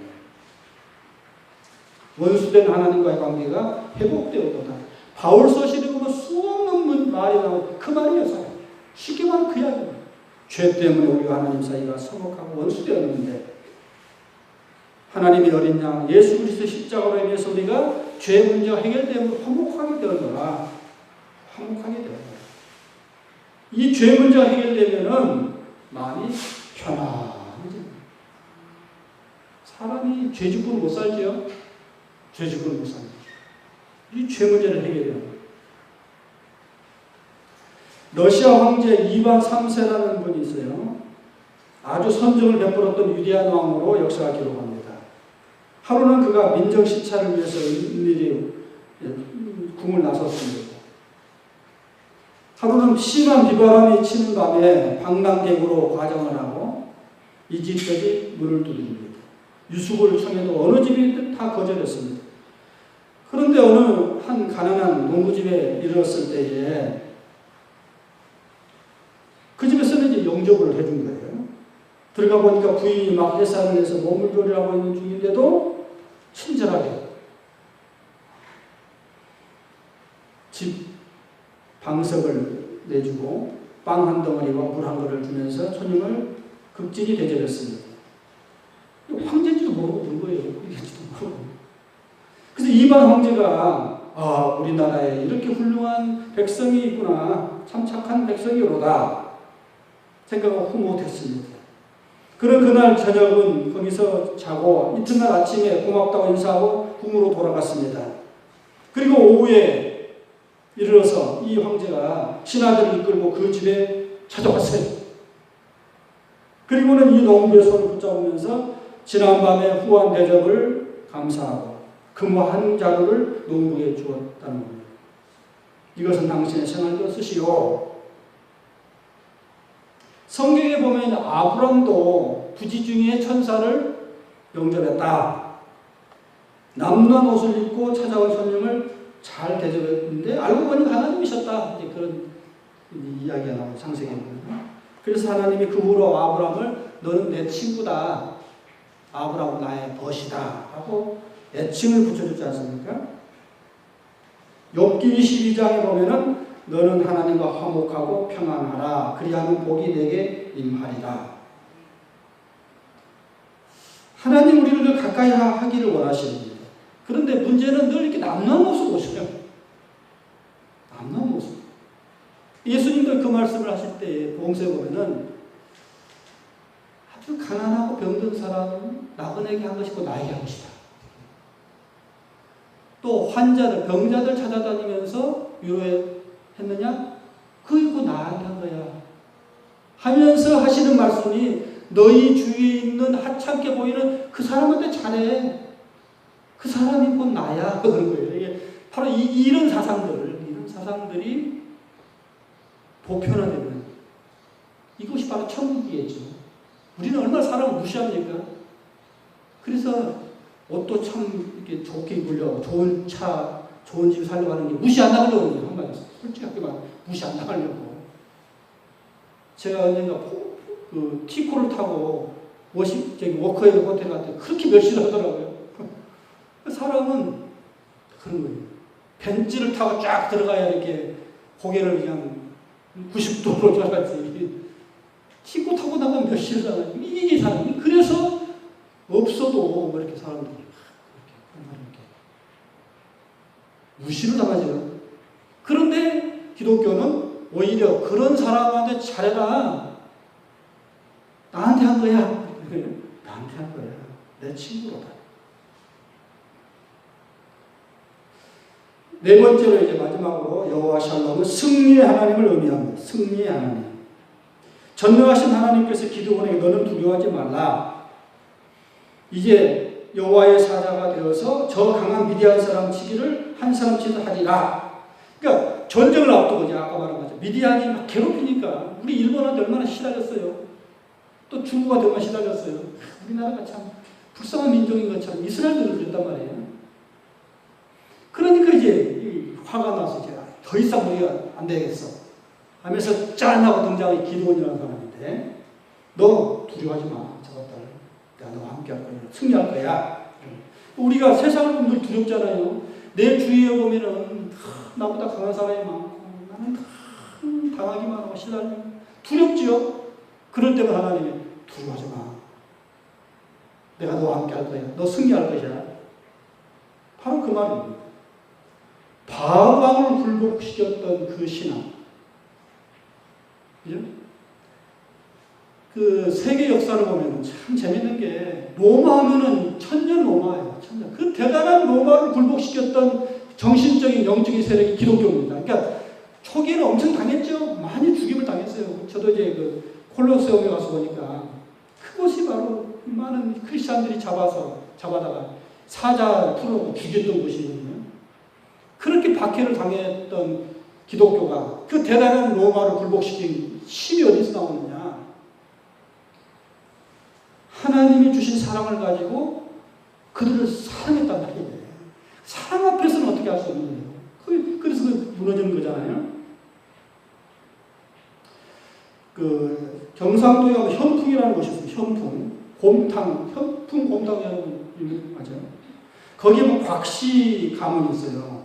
원수된 하나님과의 관계가 회복되었다. 바울서실에 보면 수없는 말이 나오고 그 말이어서 쉽게 말하면 그 이야기입니다. 죄 때문에 우리가 하나님 사이가 서먹하고 원수되었는데 하나님의 어린 양 예수 그리스도의 십자가로 인해서 우리가 죄 문제가 해결되면 화목하게 되었노라. 화목하게 되었노라. 이 죄 문제가 해결되면은 마음이 편안해집니다. 사람이 죄 짓고는 못 살죠. 죄 짓고는 못 살죠. 이 죄 문제를 해결해요. 러시아 황제 이반 3세라는 분이 있어요. 아주 선정을 베풀었던 위대한 왕으로 역사가 기록합니다. 하루는 그가 민정 시찰을 위해서 일일이 궁을 나섰습니다. 하루는 심한 비바람이 치는 밤에 방랑객으로 과정을 하고 이 집까지 문을 두드립니다. 유숙을 청해도 어느 집이든 다 거절했습니다. 그런데 어느 한 가난한 농부집에 이르렀을 때에 그 집에서는 이제 영접을 해준 거예요. 들어가 보니까 부인이 막 해산을 해서 몸물조리를 하고 있는 중인데도 친절하게 집 방석을 내주고 빵 한 덩어리와 물 한 그릇을 주면서 손님을 극진히 대접했습니다. 황제인지도 모르고 본 거예요. 황제인지도 모르고. 그래서 이반 황제가 우리나라에 이렇게 훌륭한 백성이 있구나, 참 착한 백성이로다 생각하고 후못했습니다. 그런 그날 저녁은 거기서 자고 이튿날 아침에 고맙다고 인사하고 궁으로 돌아갔습니다. 그리고 오후에 이르러서 이 황제가 신하들을 이끌고 그 집에 찾아왔어요. 그리고는 이 농부의 손을 붙잡으면서 지난밤에 후한 대접을 감사하고 금호 한 자루를 농부에게 주었다는 겁니다. 이것은 당신의 생활이었으시오. 성경에 보면 아브람도 부지중에 천사를 영접했다. 남는 옷을 입고 찾아온 손님을 잘 대접했는데 알고 보니 하나님이셨다. 이제 그런 이야기가 나오고 창세기에 보면. 그래서 하나님이 그 후로 아브람을 너는 내 친구다. 아브람은 나의 벗이다. 하고 애칭을 붙여주지 않습니까? 욥기 22장에 보면은 너는 하나님과 화목하고 평안하라. 그리하면 복이 내게 임하리라. 하나님 우리를 가까이 하기를 원하십니다. 그런데 문제는 늘 이렇게 남는 모습 보셔요. 남는 모습. 예수님도 그 말씀을 하실 때 복음서에 보면은 아주 가난하고 병든 사람은 나그네에게 한 것이고 나에게 한 것이다. 또 환자들, 병자들 찾아다니면서 위로했느냐? 그이고 나에게 한 거야. 하면서 하시는 말씀이 너희 주위에 있는 하찮게 보이는 그 사람한테 잘해. 그 사람이 곧 나야. 그런 거예요. 이게 바로 이런 사상들이 보편화되면 이것이 바로 천국이겠죠. 우리는 얼마나 사람을 무시합니까? 그래서 옷도 참 이렇게 좋게 입으려고 좋은 차, 좋은 집 살려고 하는 게 무시 안 나가려고 한마디로 솔직하게 말 무시 안 나가려고. 제가 언젠가 그 티코를 타고 워커힐 호텔 갔더니 그렇게 멸시를 하더라고요. 사람은 그런 거예요. 벤츠를 타고 쫙 들어가야 이렇게 고개를 그냥 90도로 잘하지. 티코 타고 나가면 멸시를 하는 이게 사람이. 그래서 없어도 뭐 이렇게 사람들이 이렇게 무시를 당하죠. 그런데 기독교는 오히려 그런 사람한테 잘해라. 나한테 한 거야. 나한테 한 거야. 내 친구로다. 네 번째로 이제 마지막으로 여호와 샬롬은 승리의 하나님을 의미합니다. 승리의 하나님. 전능하신 하나님께서 기드온에게 너는 두려워하지 말라. 이제 여호와의 사자가 되어서 저 강한 미디안 사람 치기를 한 사람 치듯 하리라. 그러니까 전쟁을 앞두고 이제 아까 말한 거죠. 미디안이 막 괴롭히니까 우리 일본한테 얼마나 시달렸어요. 또 중국한테 얼마나 시달렸어요. 우리나라가 참 불쌍한 민족인 것처럼 이스라엘도 그랬단 말이에요. 그러니까 이제 화가 나서 이제 더 이상 우리가 안 되겠어 하면서 짠하고 등장한 기드온이라는 사람인데 너 두려워하지 마. 저것들 내가 너와 함께 할 거야. 승리할 거야. 우리가 세상을 보면 늘 두렵잖아요. 내 주위에 보면은 나보다 강한 사람이 많고 나는 당하기만 하고 시달리고 두렵지요. 그럴 때면 하나님이 두려워하지 마. 내가 너와 함께 할 거야. 너 승리할 것이야. 바로 그 말입니다. 바왕을 굴복시켰던 그 신앙. 그죠? 그 세계 역사를 보면 참 재밌는 게 로마 하면은 천년 로마예요. 천년. 그 대단한 로마를 굴복시켰던 정신적인 영적인 세력이 기독교입니다. 그러니까 초기에는 엄청 당했죠. 많이 죽임을 당했어요. 저도 이제 그 콜로세움에 가서 보니까 그것이 바로 많은 크리스찬들이 잡아다가 사자 풀어놓고 죽였던 곳이거든요. 그렇게 박해를 당했던 기독교가 그 대단한 로마를 굴복시킨 힘이 어디서 나오느냐? 하나님이 주신 사랑을 가지고 그들을 사랑했단 말이에요. 사랑 앞에서는 어떻게 할 수 없는 거예요. 그래서 무너지는 거잖아요. 경상도에 가면 현풍이라는 곳이 있어요. 현풍. 곰탕, 현풍 곰탕이라는 이름 맞아요. 거기에 뭐 곽씨 가문이 있어요.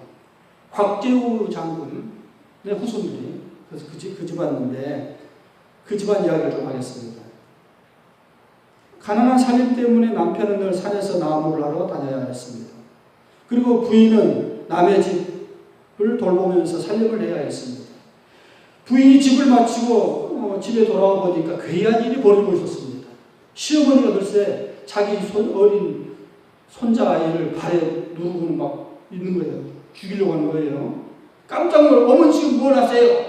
곽재우 장군의 후손들이. 그래서 그 집안인데, 그 집안 이야기를 좀 하겠습니다. 가난한 살림 때문에 남편은 늘 산에서 나무를 하러 다녀야 했습니다. 그리고 부인은 남의 집을 돌보면서 살림을 해야 했습니다. 부인이 집을 마치고 집에 돌아와 보니까 괴이한 일이 벌어지고 있었습니다. 시어머니가 글쎄 자기 어린 손자 아이를 발에 누르고 막 있는 거예요. 죽이려고 하는 거예요. 깜짝 놀라 어머니 지금 뭘 하세요?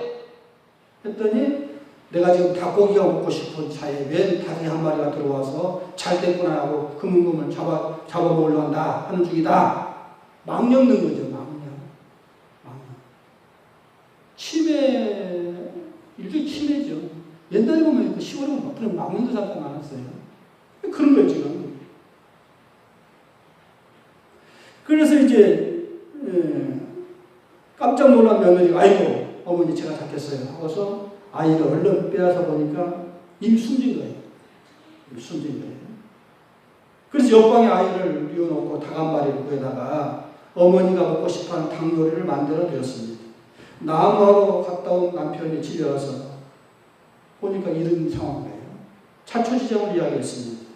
했더니 내가 지금 닭고기가 먹고 싶은 차에 웬 닭이 한 마리가 들어와서 잘 됐구나 하고 그물금을 잡아먹으려고 한다 하는 중이다. 막 엮는 거죠. 막령. 치매, 일종의 치매죠. 옛날에 보면 그 시골에 보면 그런 막 엮는 사람이 많았어요. 그런 거예요 지금. 그래서 이제 깜짝 놀란 며느리가 아이고 어머니 제가 잡겠어요 하고서 아이를 얼른 빼앗아 보니까 이미 숨진 거예요. 그래서 옆방에 아이를 뉘어놓고 닭 한 마리를 구해다가 어머니가 먹고 싶어하는 닭 요리를 만들어 드렸습니다. 나무하러 갔다 온 남편이 집에 와서 보니까 이런 상황이에요. 자초지정을 이야기했습니다.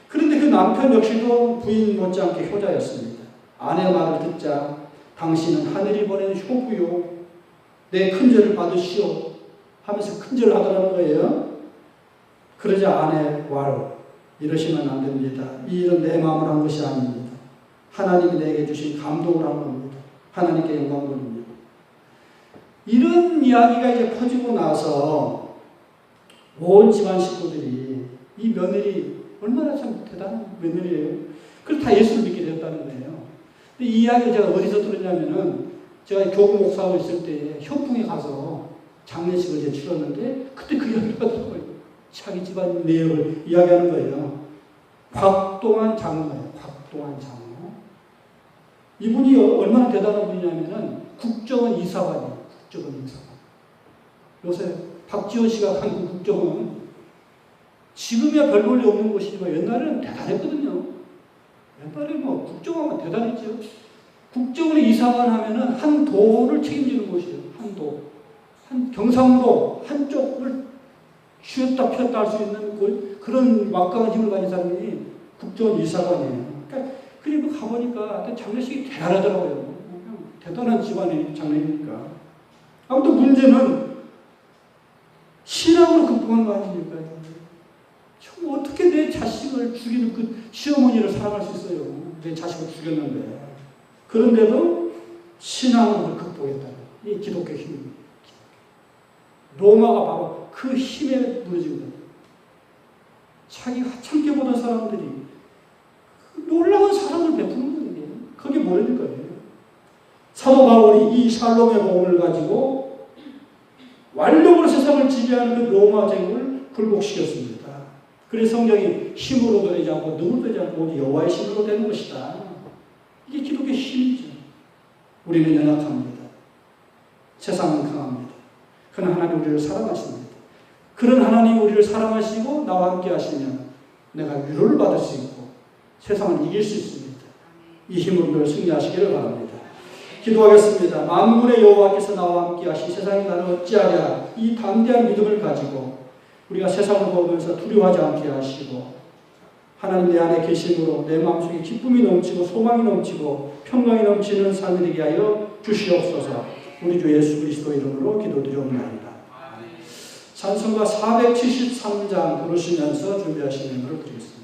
그런데 그 남편 역시도 부인 못지않게 효자였습니다. 아내 말을 듣자 당신은 하늘이 보낸 효부요. 내 큰절을 받으시오. 하면서 큰절을 하더라는 거예요. 그러자 아내 왈 이러시면 안 됩니다. 이 일은 내 마음으로 한 것이 아닙니다. 하나님이 내게 주신 감동을 한 겁니다. 하나님께 영광 돌립니다. 이런 이야기가 이제 퍼지고 나서 온 집안 식구들이 이 며느리 얼마나 참 대단한 며느리예요. 그래서 다 예수를 믿게 되었다는 거예요. 근데 이 이야기를 제가 어디서 들었냐면은 제가 교구 목사하고 있을 때 현풍에 가서 장례식을 이제 치렀는데 그때 그 이야기를 하더라고요. 자기 집안 내역을 이야기하는 거예요. 곽동한 장로예요. 곽동한 장로. 이분이 얼마나 대단한 분이냐면은 국정원 이사관이에요. 국정원 이사관. 요새 박지원 씨가 간 그 국정원 지금이야 별 볼일 없는 곳이지만 옛날에는 대단했거든요. 옛날에 뭐 국정원은 대단했죠. 국정원의 이사관 하면은 한 도를 책임지는 곳이에요. 한 도. 경상도 한쪽을 쥐었다 폈다 할 수 있는 그런 막강한 힘을 가진 사람이 국정원 이사관이에요. 그러니까 그리고 가보니까 장례식이 대단하더라고요. 대단한 집안의 장례니까. 아무튼 문제는 신앙으로 극복한 거 아닙니까? 참 어떻게 내 자식을 죽이는 그 시어머니를 사랑할 수 있어요? 내 자식을 죽였는데. 그런데도 신앙으로 극복했다. 이 기독교 힘입니다. 로마가 바로 그 힘에 무너진 거예요. 자기 하찮게 보던 사람들이 놀라운 사랑을 베푸는 거예요. 그게 뭐라는 거예요. 사도 바울이 이 샬롬의 복음을 가지고 완력으로 세상을 지배하는 그 로마 제국을 굴복시켰습니다. 그래서 성경이 힘으로 되지 않고 능으로 되지 않고 오직 여호와의 힘으로 되는 것이다. 이게 기독교의 힘이죠. 우리는 연약합니다. 세상은 강합니다. 그러나 하나님 우리를 사랑하십니다. 그런 하나님 우리를 사랑하시고 나와 함께 하시면 내가 위로를 받을 수 있고 세상을 이길 수 있습니다. 이 힘으로 우리를 승리하시기를 바랍니다. 기도하겠습니다. 만군의 여호와께서 나와 함께 하시 세상이 나를 어찌하랴 이 담대한 믿음을 가지고 우리가 세상을 보면서 두려워하지 않게 하시고 하나님 내 안에 계심으로 내 마음속에 기쁨이 넘치고 소망이 넘치고 평강이 넘치는 삶이 되게 하여 주시옵소서. 우리 주 예수 그리스도 이름으로 기도드리옵나이다. 찬송가 473장 부르시면서 준비하시는 것을 드리겠습니다.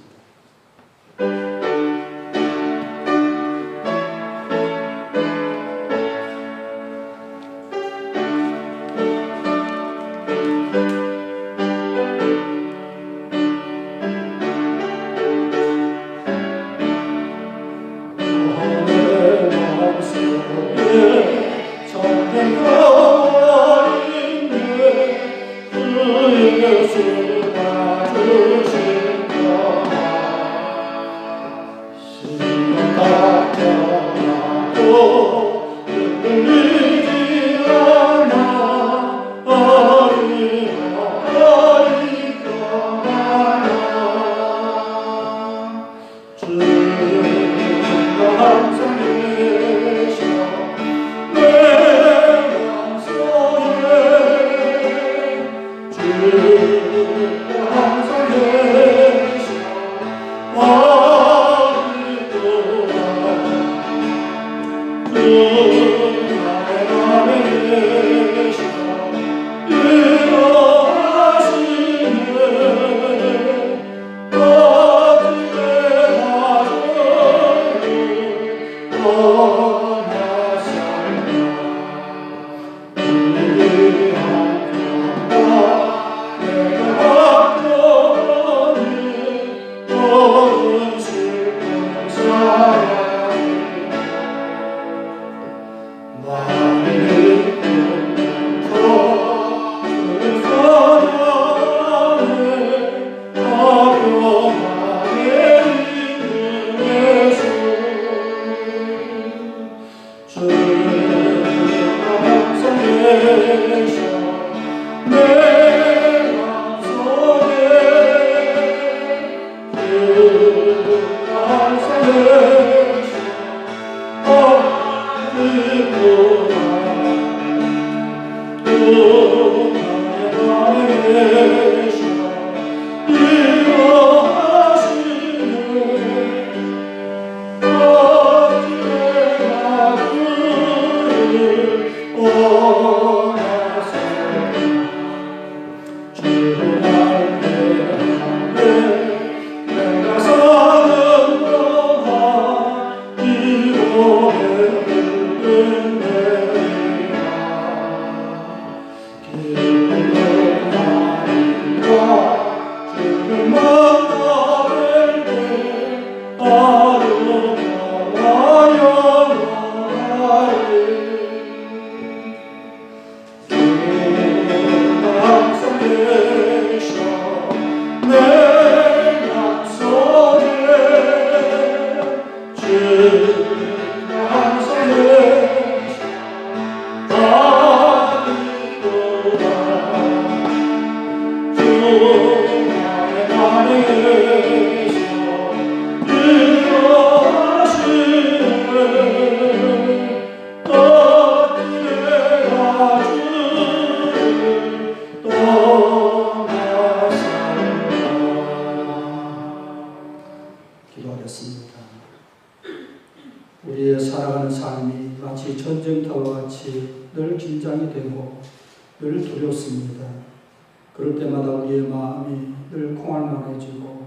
우리의 살아가는 삶이 마치 전쟁터와 같이 늘 긴장이 되고 늘 두렵습니다. 그럴 때마다 우리의 마음이 늘 콩알만해지고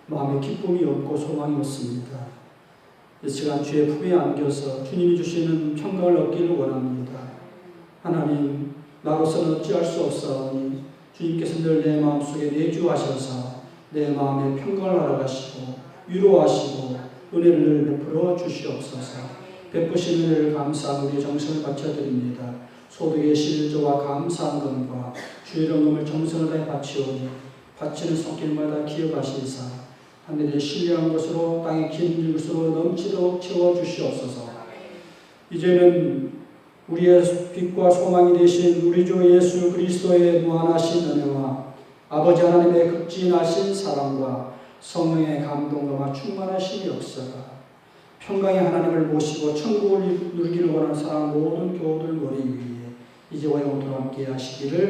마음에 기쁨이 없고 소망이 없습니다. 이 시간 주의 품에 안겨서 주님이 주시는 평강을 얻기를 원합니다. 하나님, 나로서는 어찌할 수 없사오니 주님께서 늘 내 마음속에 내주하셔서 내 마음에 평강을 알아가시고 위로하시고 은혜를 늘 베풀어 주시옵소서. 베푸신 은혜를 감사하고 우리의 정성을 바쳐드립니다. 소득의 실조와 감사한 것과 주의 영광을 정성을 다해 바치오니 바치는 손길마다 기억하시사 하늘의 신령한 것으로 땅의 긴 것으로 넘치도록 채워주시옵소서. 이제는 우리의 빛과 소망이 되신 우리 주 예수 그리스도의 무한하신 은혜와 아버지 하나님의 극진하신 사랑과 성령의 감동과 충만하신 역사가 평강의 하나님을 모시고 천국을 누리기를 원하는 사람 모든 교우들 머리 위에 이제와 영원토록 함께 하시기를